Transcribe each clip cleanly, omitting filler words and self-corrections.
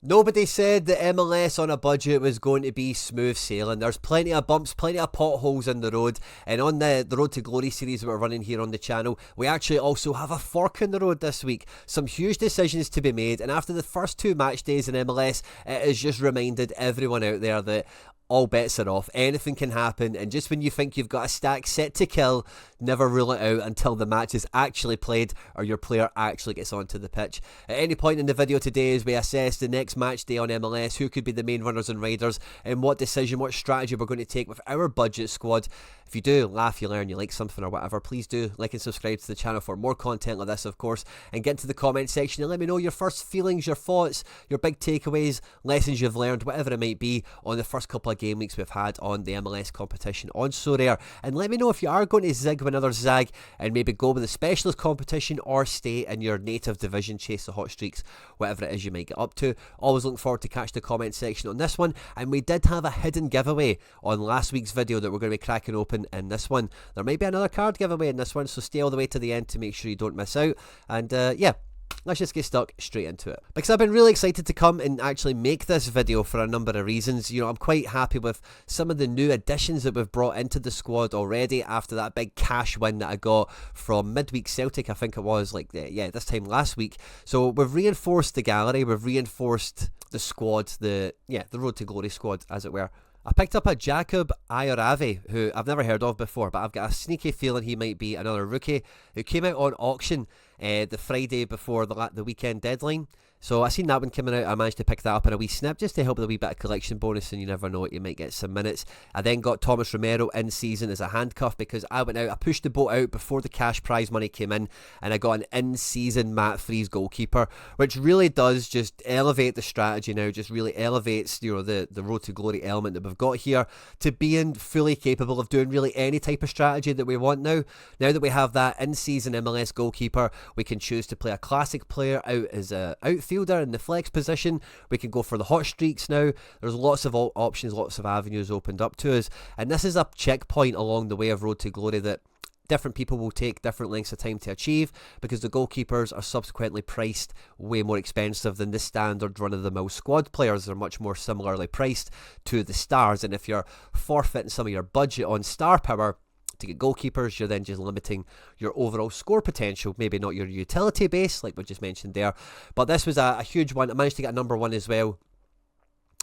Nobody said that MLS on a budget was going to be smooth sailing. There's plenty of bumps, plenty of potholes in the road. And on the Road to Glory series that we're running here on the channel, we actually also have a fork in the road this week. Some huge decisions to be made. And after the first 2 match days in MLS, it has just reminded everyone out there that all bets are off. Anything can happen, and just when you think you've got a stack set to kill, never rule it out until the match is actually played or your player actually gets onto the pitch. At any point in the video today, as we assess the next match day on MLS, who could be the main runners and riders, and what decision, what strategy we're going to take with our budget squad. If you do laugh, you learn, you like something or whatever, please do like and subscribe to the channel for more content like this, of course, and get into the comment section and let me know your first feelings, your thoughts, your big takeaways, lessons you've learned, whatever it might be, on the first couple of game weeks we've had on the MLS competition on Sorare. And let me know if you are going to zig with another zag and maybe go with the specialist competition or stay in your native division, chase the hot streaks, whatever it is you might get up to. Always looking forward to catch the comment section on this one. And we did have a hidden giveaway on last week's video that we're going to be cracking open in this one. There might be another card giveaway in this one, so stay all the way to the end to make sure you don't miss out. And yeah, let's just get stuck straight into it, because I've been really excited to come and actually make this video for a number of reasons. You know, I'm quite happy with some of the new additions that we've brought into the squad already after that big cash win that I got from midweek Celtic, I think it was, like, yeah, this time last week. So we've reinforced the gallery, we've reinforced the squad, the Road to Glory squad, as it were. I picked up a Jacob Ioravi, who I've never heard of before, but I've got a sneaky feeling he might be another rookie, who came out on auction the Friday before the weekend deadline. So I seen that one coming out. I managed to pick that up in a wee snip just to help with a wee bit of collection bonus, and you never know, you might get some minutes. I then got Thomas Romero in season as a handcuff because I went out, I pushed the boat out before the cash prize money came in, and I got an in-season Matt Freeze goalkeeper, which really does just elevate the strategy now, just really elevates, you know, the Road to Glory element that we've got here to being fully capable of doing really any type of strategy that we want now. Now that we have that in-season MLS goalkeeper, we can choose to play a classic player out as a outfielder in the flex position. We can go for the hot streaks now. There's lots of options, lots of avenues opened up to us, and this is a checkpoint along the way of Road to Glory that different people will take different lengths of time to achieve, because the goalkeepers are subsequently priced way more expensive than the standard run-of-the-mill squad players. They're much more similarly priced to the stars, and if you're forfeiting some of your budget on star power to get goalkeepers, you're then just limiting your overall score potential, maybe not your utility base like we just mentioned there. But this was a huge one. I managed to get a number 1 as well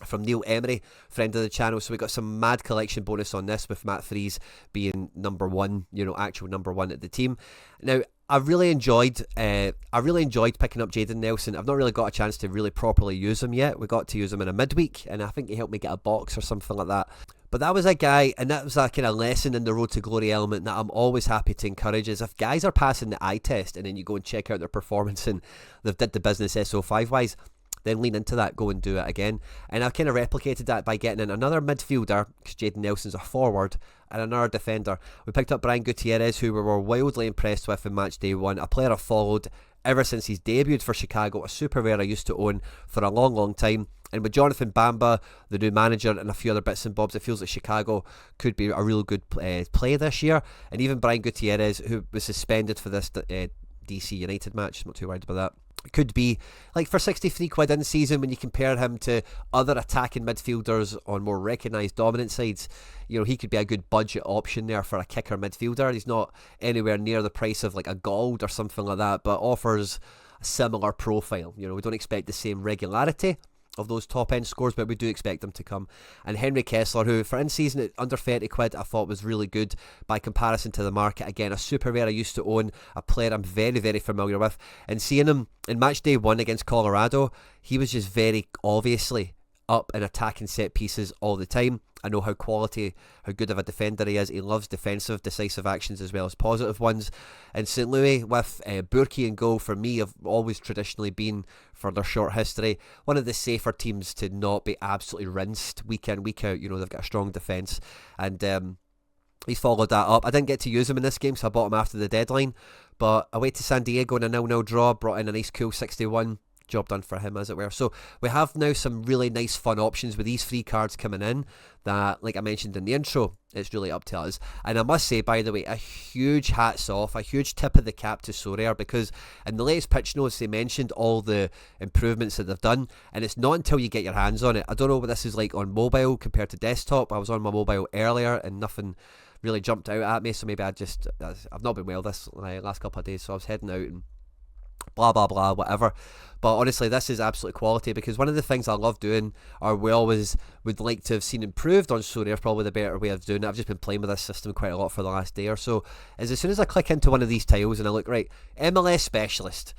from Neil Emery, friend of the channel, so we got some mad collection bonus on this, with Matt Freeze being number 1, you know, actual number 1 at the team. Now, I really enjoyed picking up Jayden Nelson. I've not really got a chance to really properly use him yet. We got to use him in a midweek, and I think he helped me get a box or something like that. But that was a guy, and that was a kind of lesson in the Road to Glory element that I'm always happy to encourage, is if guys are passing the eye test and then you go and check out their performance and they've did the business SO5 wise, then lean into that, go and do it again. And I've kind of replicated that by getting in another midfielder, because Jayden Nelson's a forward, and another defender. We picked up Brian Gutierrez, who we were wildly impressed with in match day 1, a player I've followed ever since he's debuted for Chicago, a super rare I used to own for a long time. And with Jonathan Bamba, the new manager, and a few other bits and bobs, it feels like Chicago could be a real good play this year. And even Brian Gutierrez, who was suspended for this DC United match, I'm not too worried about that. Could be, like, for 63 quid in season, when you compare him to other attacking midfielders on more recognised dominant sides, you know, he could be a good budget option there for a kicker midfielder. He's not anywhere near the price of like a Gold or something like that, but offers a similar profile. You know, we don't expect the same regularity of those top end scores, but we do expect them to come. And Henry Kessler, who for in season at under 30 quid I thought was really good by comparison to the market. Again, a super rare I used to own, a player I'm very familiar with, and seeing him in match day 1 against Colorado, he was just very obviously up and attacking set pieces all the time. I know how good of a defender he is. He loves defensive, decisive actions as well as positive ones. And St. Louis with Burkey and goal, for me, have always traditionally been, for their short history, one of the safer teams to not be absolutely rinsed week in, week out. You know, they've got a strong defence. And he's followed that up. I didn't get to use him in this game, so I bought him after the deadline. But away to San Diego in a 0-0 draw, brought in a nice cool 61. job done for him, as it were. So we have now some really nice fun options with these free cards coming in that, like I mentioned in the intro, it's really up to us. And I must say, by the way, a huge hats off, a huge tip of the cap to Sorare, because in the latest pitch notes they mentioned all the improvements that they've done, and it's not until you get your hands on it. I don't know what this is like on mobile compared to desktop. I was on my mobile earlier and nothing really jumped out at me, so maybe I've not been well this last couple of days, so I was heading out and blah blah blah whatever. But honestly, this is absolute quality, because one of the things I love doing, or we always would like to have seen improved on Sorare, probably the better way of doing it, I've just been playing with this system quite a lot for the last day or so, is as soon as I click into one of these tiles and I look, right, MLS Specialist,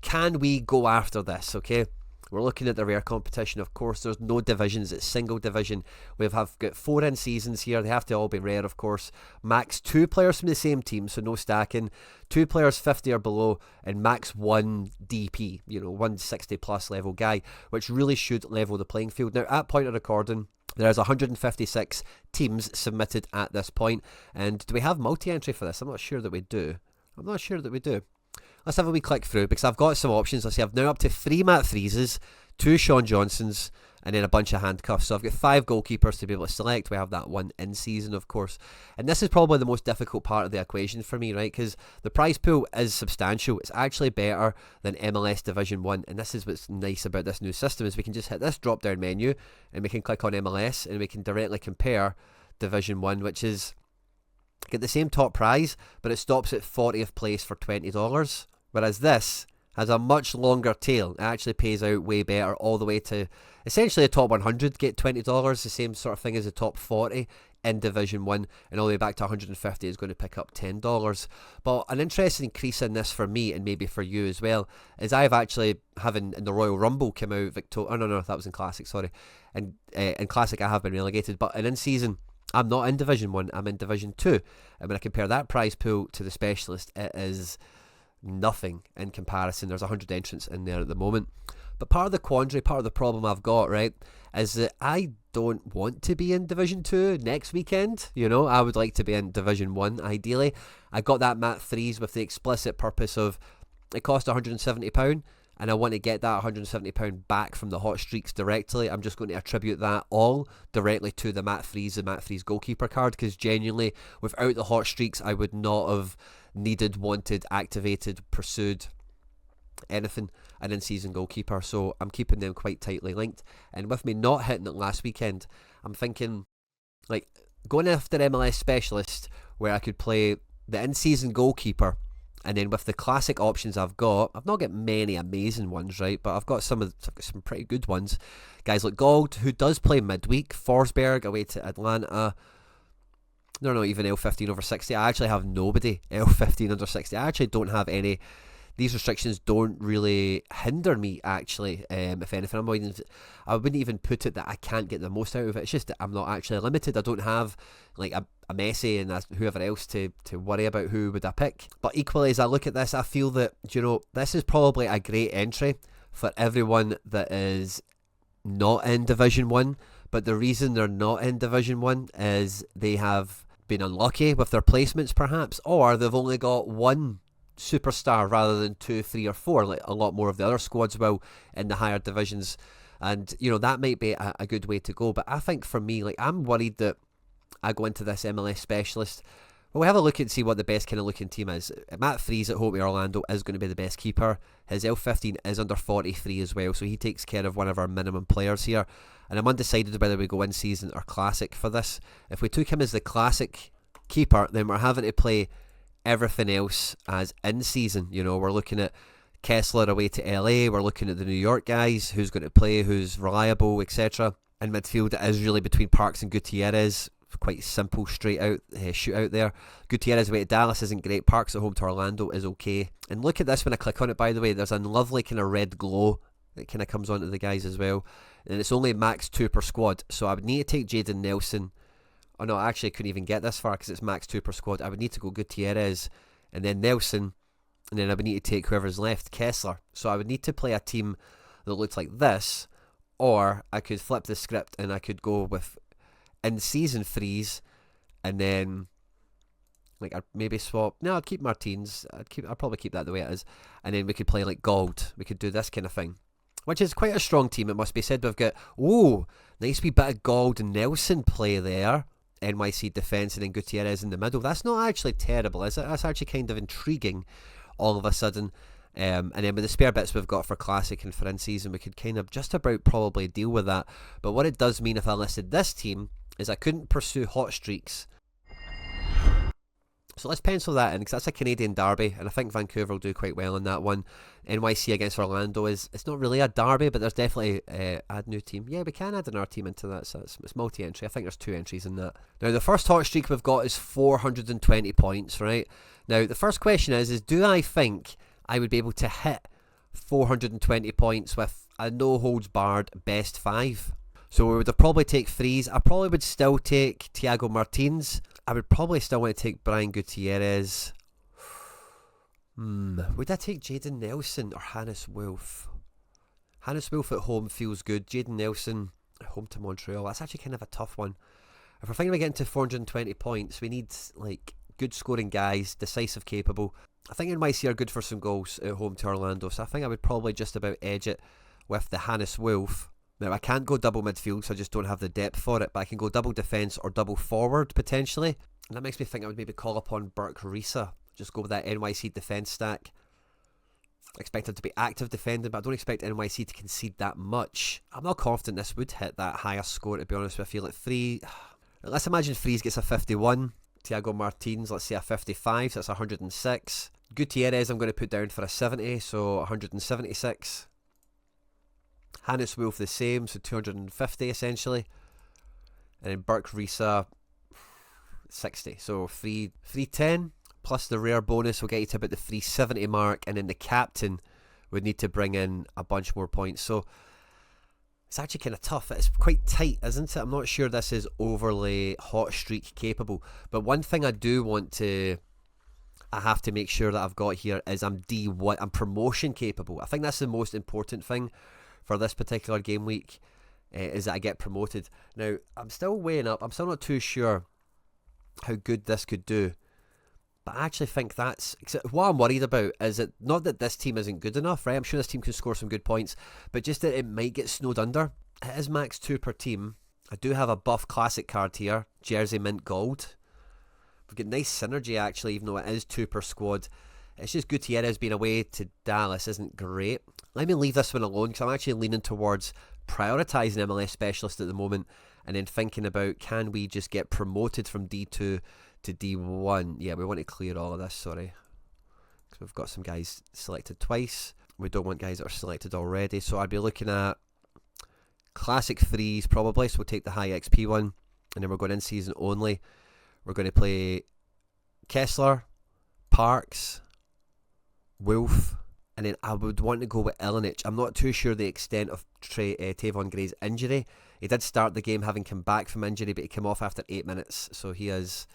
can we go after this? Okay, we're looking at the rare competition. Of course, there's no divisions, it's single division. We've got 4 in seasons here. They have to all be rare, of course. Max 2 players from the same team, so no stacking. 2 players 50 or below, and max 1 DP, 160 plus level guy, which really should level the playing field. Now, at point of recording, there's 156 teams submitted at this point. And do we have multi-entry for this? I'm not sure that we do. Let's have a wee click through, because I've got some options. Let's see, I've now up to 3 Matt Freezes, 2 Sean Johnsons, and then a bunch of handcuffs. So I've got 5 goalkeepers to be able to select. We have that one in season, of course. And this is probably the most difficult part of the equation for me, right? Because the prize pool is substantial. It's actually better than MLS Division 1. And this is what's nice about this new system, is we can just hit this drop-down menu and we can click on MLS and we can directly compare Division 1, which is get the same top prize, but it stops at 40th place for $20. Whereas this has a much longer tail. It actually pays out way better, all the way to essentially the top 100 get $20, the same sort of thing as the top 40 in Division 1, and all the way back to 150 is going to pick up $10. But an interesting increase in this for me, and maybe for you as well, is I've actually, having in the Royal Rumble come out, no, that was in Classic, sorry. And in Classic I have been relegated, but in season I'm not in Division 1, I'm in Division 2. And when I compare that prize pool to the Specialist, it is nothing in comparison. There's 100 entrants in there at the moment. But part of the quandary, part of the problem I've got, right, is that I don't want to be in Division 2 next weekend. I would like to be in Division 1 ideally. I got that Mat 3s with the explicit purpose of it cost £170, and I want to get that £170 back from the hot streaks directly. I'm just going to attribute that all directly to the Mat 3s goalkeeper card, because genuinely without the hot streaks I would not have needed, wanted, activated, pursued anything an in-season goalkeeper. So I'm keeping them quite tightly linked. And with me not hitting it last weekend, I'm thinking like going after MLS Specialist, where I could play the in-season goalkeeper, and then with the classic options I've not got many amazing ones, right, but I've got some pretty good ones. Guys like Gold, who does play midweek, Forsberg away to Atlanta. No, even L15 over 60. I actually have nobody L15 under 60. I actually don't have any. These restrictions don't really hinder me, actually. If anything, I wouldn't even put it that I can't get the most out of it. It's just that I'm not actually limited. I don't have like a Messi and whoever else to worry about who would I pick. But equally, as I look at this, I feel that, this is probably a great entry for everyone that is not in Division 1. But the reason they're not in Division 1 is they have been unlucky with their placements, perhaps, or they've only got one superstar rather than 2, 3 or 4, like a lot more of the other squads will in the higher divisions. And that might be a good way to go. But I think for me, like, I'm worried that I go into this MLS Specialist, well, we have a look and see what the best kind of looking team is. Matt Freeze at home with Orlando is going to be the best keeper. His L15 is under 43 as well, so he takes care of one of our minimum players here. And I'm undecided whether we go in season or classic for this. If we took him as the classic keeper, then we're having to play everything else as in season. We're looking at Kessler away to LA, we're looking at the New York guys, who's going to play, who's reliable, etc. In midfield, it is really between Parks and Gutierrez. Quite simple, straight out shootout there. Gutierrez away to Dallas isn't great. Parks at home to Orlando is okay. And look at this when I click on it, by the way. There's a lovely kind of red glow that kind of comes onto the guys as well. And it's only max 2 per squad. So I would need to take Jaden Nelson. Oh no, I actually couldn't even get this far because it's max 2 per squad. I would need to go Gutierrez and then Nelson. And then I would need to take whoever's left, Kessler. So I would need to play a team that looks like this. Or I could flip the script and I could go with in-season Freeze, and then Like, I'd maybe swap. No, I'd keep Martins. I'd probably keep that the way it is. And then we could play like Gold. We could do this kind of thing. Which is quite a strong team, it must be said. We've got, nice wee bit of Gold and Nelson play there. NYC defence and then Gutierrez in the middle. That's not actually terrible, is it? That's actually kind of intriguing all of a sudden. And then with the spare bits we've got for Classic and for in-season, we could kind of just about probably deal with that. But what it does mean if I listed this team is I couldn't pursue hot streaks. So let's pencil that in, because that's a Canadian derby, and I think Vancouver will do quite well in that one. NYC against Orlando it's not really a derby, but there's definitely add new team. Yeah, we can add another team into that, so it's multi-entry. I think there's 2 entries in that. Now, the first hot streak we've got is 420 points, right? Now, the first question is do I think I would be able to hit 420 points with a no-holds-barred best 5? So we would have probably take threes. I probably would still take Thiago Martins. I would probably still want to take Brian Gutierrez. Would I take Jaden Nelson or Hannes Wolf? Hannes Wolf at home feels good. Jaden Nelson at home to Montreal. That's actually kind of a tough one. If we're thinking about getting to 420 points, we need like good scoring guys, decisive, capable. I think NYC are good for some goals at home to Orlando, so I think I would probably just about edge it with the Hannes Wolf. Now, I can't go double midfield, so I just don't have the depth for it, but I can go double defence or double forward, potentially. And that makes me think I would maybe call upon Burke Risa. Just go with that NYC defence stack. I expect him to be active defending, but I don't expect NYC to concede that much. I'm not confident this would hit that higher score, to be honest with you. Like let's imagine Freeze gets a 51. Thiago Martins, let's say a 55, so that's 106. Gutierrez, I'm going to put down for a 70, so 176. Hannes Wolf the same, so 250 essentially. And then Burke Risa 60, so 310 plus the rare bonus will get you to about the 370 mark, and then the captain would need to bring in a bunch more points. So it's actually kind of tough. It's quite tight, isn't it? I'm not sure this is overly hot streak capable, but one thing I have to make sure that I've got here is I'm promotion capable. I think that's the most important thing for this particular game week, is that I get promoted. Now, I'm still weighing up. I'm still not too sure how good this could do. But I actually think what I'm worried about is that not that this team isn't good enough, right? I'm sure this team can score some good points, but just that it might get snowed under. It is max 2 per team. I do have a buff classic card here, Jersey Mint Gold. We've got nice synergy actually, even though it is 2 per squad. It's just Gutierrez being away to Dallas isn't great. Let me leave this one alone, because I'm actually leaning towards prioritising MLS Specialist at the moment, and then thinking about, can we just get promoted from D2 to D1? Yeah, we want to clear all of this, sorry. Because we've got some guys selected twice. We don't want guys that are selected already. So I'd be looking at Classic Threes probably, so we'll take the high XP one. And then we're going in season only. We're going to play Kessler, Parks, Wolf, and then I would want to go with Ilinic. I'm not too sure the extent of Tavon Gray's injury. He did start the game having come back from injury, but he came off after 8 minutes, so he is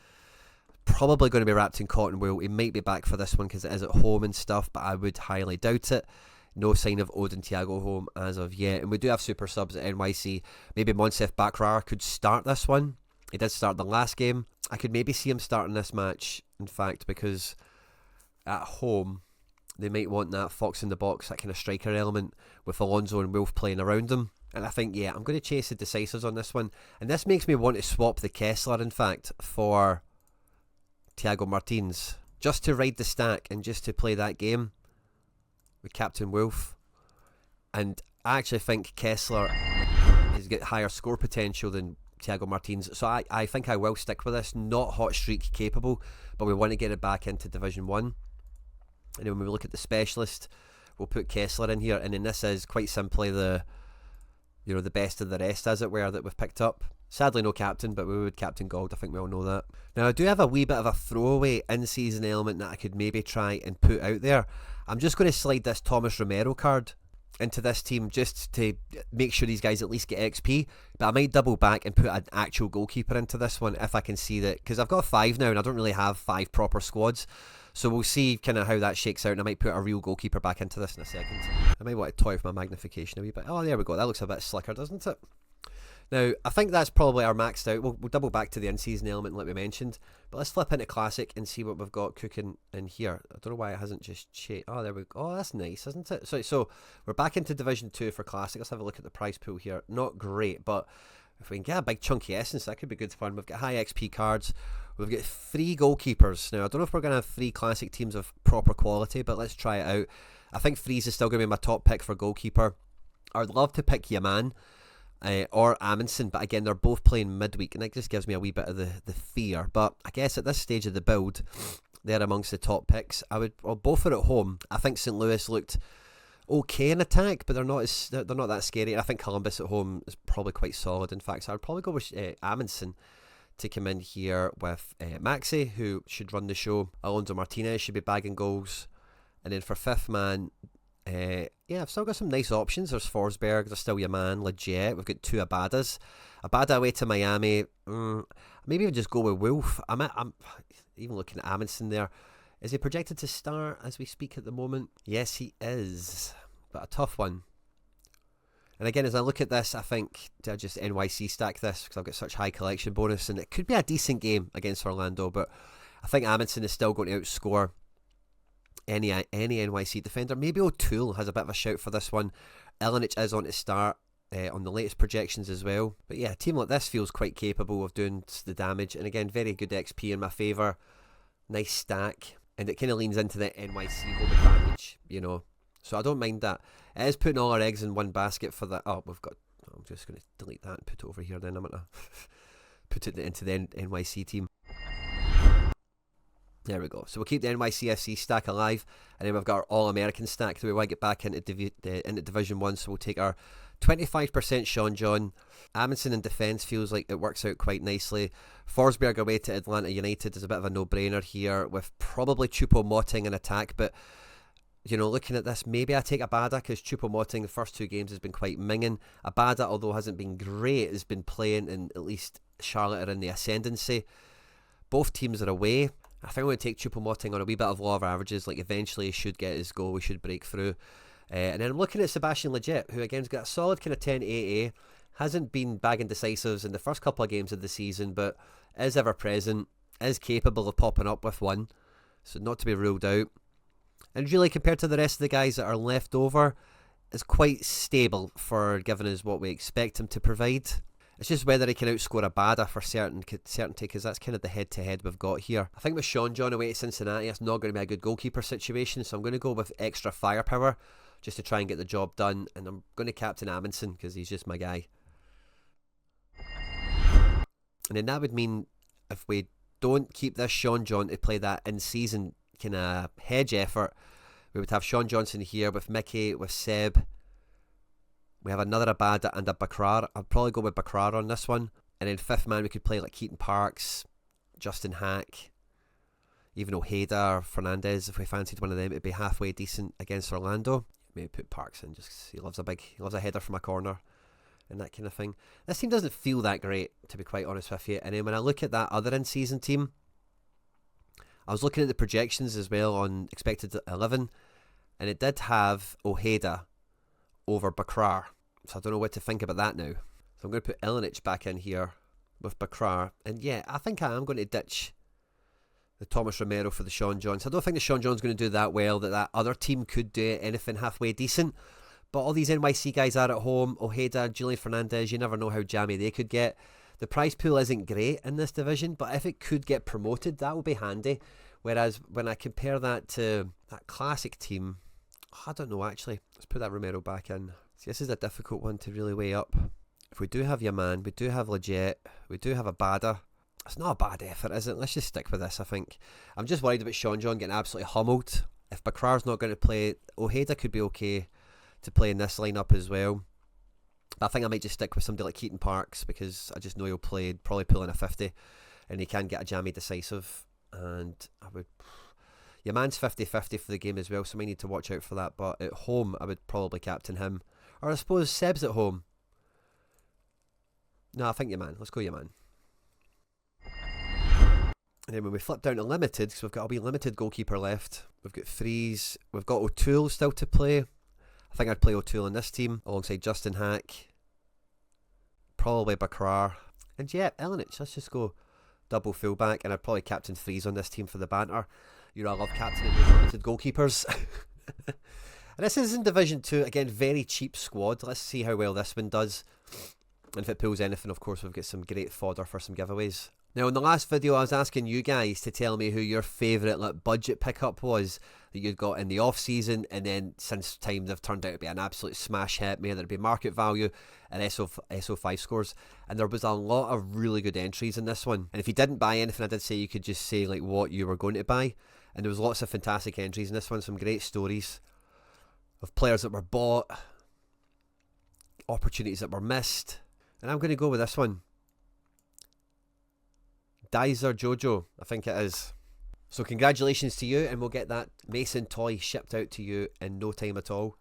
probably going to be wrapped in cotton wool. He might be back for this one because it is at home and stuff, but I would highly doubt it. No sign of Odin Thiago home as of yet, and we do have super subs at NYC. Maybe Monsef Bakrar could start this one. He did start the last game. I could maybe see him starting this match, in fact, because at home they might want that fox in the box, that kind of striker element with Alonso and Wolf playing around them. And I think, yeah, I'm going to chase the decisives on this one. And this makes me want to swap the Kessler, in fact, for Thiago Martins, just to ride the stack and just to play that game with Captain Wolf. And I actually think Kessler has got higher score potential than Thiago Martins, so I think I will stick with this. Not hot streak capable, but we want to get it back into Division 1. And then when we look at the specialist, we'll put Kessler in here, and then this is quite simply the best of the rest, as it were, that we've picked up. Sadly no captain, but we would captain Gold. I think we all know that. Now I do have a wee bit of a throwaway in-season element that I could maybe try and put out there. I'm just going to slide this Thomas Romero card into this team just to make sure these guys at least get XP, but I might double back and put an actual goalkeeper into this one if I can see that, because I've got 5 now and I don't really have 5 proper squads, so we'll see kind of how that shakes out, and I might put a real goalkeeper back into this in a second. I might want to toy with my magnification a wee bit. Oh, there we go, that looks a bit slicker, doesn't it? Now, I think that's probably our maxed out. We'll double back to the in-season element like we mentioned. But let's flip into Classic and see what we've got cooking in here. I don't know why it hasn't just changed. Oh, there we go. Oh, that's nice, isn't it? So we're back into Division 2 for Classic. Let's have a look at the prize pool here. Not great, but if we can get a big chunky essence, that could be good fun. We've got high XP cards. We've got 3 goalkeepers. Now, I don't know if we're going to have 3 Classic teams of proper quality, but let's try it out. I think Freeze is still going to be my top pick for goalkeeper. I'd love to pick Yaman. Or Amundsen, but again, they're both playing midweek, and that just gives me a wee bit of the fear. But I guess at this stage of the build, they're amongst the top picks. Both are at home. I think St. Louis looked okay in attack, but they're not that scary. And I think Columbus at home is probably quite solid. In fact, so I'd probably go with Amundsen to come in here with Maxey, who should run the show. Alonso Martinez should be bagging goals, and then for fifth man. I've still got some nice options. There's Forsberg, there's still Yaman, legit. We've got 2 Abadas. Abada away to Miami. Maybe even just go with Wolf. I'm even looking at Amundsen there. Is he projected to start as we speak at the moment? Yes, he is. But a tough one. And again, as I look at this, I think to just NYC stack this because I've got such high collection bonus, and it could be a decent game against Orlando, but I think Amundsen is still going to outscore any NYC defender. Maybe O'Toole has a bit of a shout for this one. Ilinic is on to start on the latest projections as well. But yeah, a team like this feels quite capable of doing the damage. And again, very good XP in my favour. Nice stack. And it kind of leans into the NYC home advantage, you know. So I don't mind that. It is putting all our eggs in one basket for that. I'm just going to delete that and put it over here then. I'm going to put it into the NYC team. There we go. So we'll keep the NYCFC stack alive, and then we've got our All-American stack. So we want to get back into Division 1, so we'll take our 25% Sean John. Amundsen in defence feels like it works out quite nicely. Forsberg away to Atlanta United is a bit of a no-brainer here, with probably Choupo-Moting in attack, but you know, looking at this, maybe I take Abada because Choupo-Moting the first 2 games has been quite minging. Abada, although hasn't been great, has been playing, and at least Charlotte are in the ascendancy. Both teams are away. I think I'm going to take Choupo-Moting on a wee bit of law of averages. Like, eventually he should get his goal, we should break through. And then I'm looking at Sebastian Legit, who again's got a solid kind of 10 AA. Hasn't been bagging decisives in the first couple of games of the season, but is ever present, is capable of popping up with one, so not to be ruled out. And really, compared to the rest of the guys that are left over, is quite stable for giving us what we expect him to provide. It's just whether he can outscore Abada for certainty, because that's kind of the head-to-head we've got here. I think with Sean John away to Cincinnati, it's not going to be a good goalkeeper situation, so I'm going to go with extra firepower just to try and get the job done, and I'm going to captain Amundsen because he's just my guy. And then that would mean if we don't keep this Sean John to play that in-season kind of hedge effort, we would have Sean Johnson here with Mickey, with Seb. We have another Abada and a Bakrar. I'd probably go with Bakrar on this one. And then fifth man, we could play like Keaton Parks, Justin Hack, even Ojeda or Fernandez. If we fancied one of them, it'd be halfway decent against Orlando. Maybe put Parks in, just 'cause he loves a header from a corner and that kind of thing. This team doesn't feel that great, to be quite honest with you. And then when I look at that other in-season team, I was looking at the projections as well on expected 11, and it did have Ojeda over Bakrar. So I don't know what to think about that now. So I'm going to put Ilinic back in here with Bakrar. And yeah, I think I am going to ditch the Thomas Romero for the Sean John. So I don't think the Sean John's going to do that well, that other team could do anything halfway decent. But all these NYC guys are at home. Ojeda, Julian Fernandez, you never know how jammy they could get. The prize pool isn't great in this division, but if it could get promoted, that would be handy. Whereas when I compare that to that classic team, I don't know actually. Let's put that Romero back in. See, this is a difficult one to really weigh up. If we do have Yaman, we do have Legit, we do have Abada. It's not a bad effort, is it? Let's just stick with this, I think. I'm just worried about Sean John getting absolutely humbled. If Bakrar's not going to play, Ojeda could be okay to play in this lineup as well. But I think I might just stick with somebody like Keaton Parks because I just know he'll probably pull in a 50 and he can get a jammy decisive. And I would... Yaman's 50-50 for the game as well, so we need to watch out for that. But at home, I would probably captain him. Or I suppose Seb's at home. No, I think Yaman. Let's go Yaman. And then when we flip down to limited, because we've got a wee limited goalkeeper left, we've got Freeze, we've got O'Toole still to play. I think I'd play O'Toole in this team alongside Justin Hack. probably Bakrar. And yeah, Elenic. Let's just go double fullback. And I'd probably captain Freeze on this team for the banter. You know, I love captaining the limited goalkeepers. And this is in Division 2. Again, very cheap squad. Let's see how well this one does. And if it pulls anything, of course, we've got some great fodder for some giveaways. Now, in the last video, I was asking you guys to tell me who your favourite budget pickup was that you'd got in the off-season, and then since time they've turned out to be an absolute smash hit, whether it be market value and SO5 scores. And there was a lot of really good entries in this one. And if you didn't buy anything, I did say you could just say like what you were going to buy. And there was lots of fantastic entries in this one, some great stories of players that were bought, opportunities that were missed. And I'm going to go with this one. Dizer Jojo, I think it is. So congratulations to you, and we'll get that Mason toy shipped out to you in no time at all.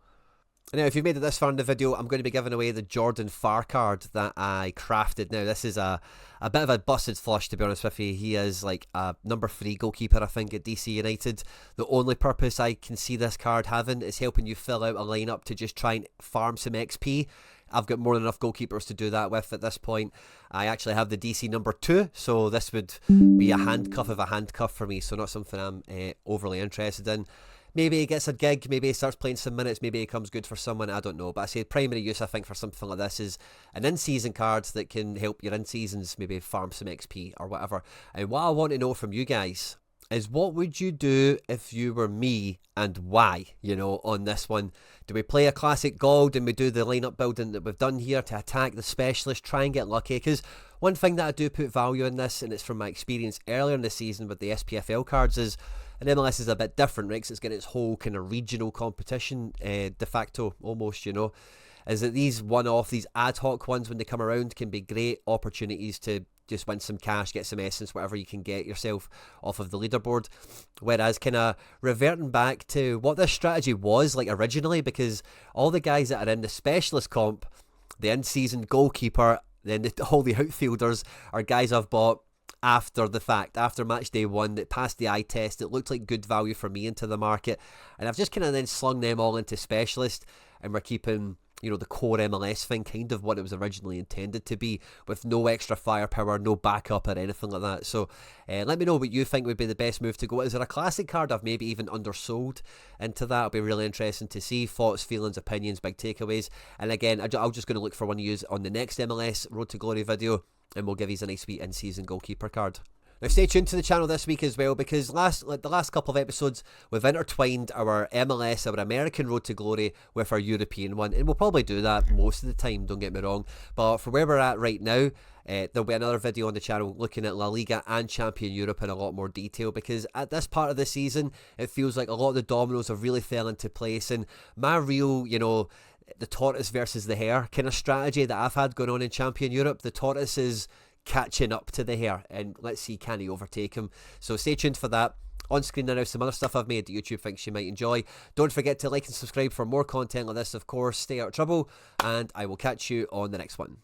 And now, if you've made it this far in the video, I'm going to be giving away the Jordan Farr card that I crafted. Now, this is a bit of a busted flush, to be honest with you. He is like a number 3 goalkeeper, I think, at DC United. The only purpose I can see this card having is helping you fill out a lineup to just try and farm some XP. I've got more than enough goalkeepers to do that with at this point. I actually have the DC number 2, so this would be a handcuff of a handcuff for me, so not something I'm overly interested in. Maybe he gets a gig, maybe he starts playing some minutes, maybe he comes good for someone, I don't know. But I say primary use, I think, for something like this is an in-season card that can help your in-seasons maybe farm some XP or whatever. And what I want to know from you guys is, what would you do if you were me, and why, you know, on this one? Do we play a classic gold and we do the lineup building that we've done here to attack the specialist, try and get lucky? Because one thing that I do put value in this, and it's from my experience earlier in the season with the SPFL cards, is and MLS is a bit different, right? 'Cause it's got its whole kind of regional competition de facto almost, you know, is that these one-off, these ad hoc ones when they come around can be great opportunities to just win some cash, get some essence, whatever you can get yourself off of the leaderboard. Whereas kind of reverting back to what this strategy was like originally, because all the guys that are in the specialist comp, the in-season goalkeeper, then all the outfielders are guys I've bought after the fact, after match day 1, that passed the eye test. It looked like good value for me into the market, and I've just kind of then slung them all into specialist, and we're keeping, you know, the core MLS thing kind of what it was originally intended to be, with no extra firepower, no backup or anything like that. So let me know what you think would be the best move to go. Is there a classic card I've maybe even undersold into that? It'll be really interesting to see. Thoughts, feelings, opinions, big takeaways. And again, I'm just going to look for one to use on the next MLS Road to Glory video, and we'll give you a nice sweet in-season goalkeeper card. Now stay tuned to the channel this week as well, because the last couple of episodes we've intertwined our MLS, our American Road to Glory, with our European one, and we'll probably do that most of the time, don't get me wrong. But for where we're at right now, there'll be another video on the channel looking at La Liga and Champion Europe in a lot more detail, because at this part of the season it feels like a lot of the dominoes have really fell into place, and my real, you know, the tortoise versus the hare kind of strategy that I've had going on in Champion Europe, the tortoise is catching up to the hare, and let's see, can he overtake him? So stay tuned for that. On screen now, some other stuff I've made that YouTube thinks you might enjoy. Don't forget to like and subscribe for more content like this, of course. Stay out of trouble, and I will catch you on the next one.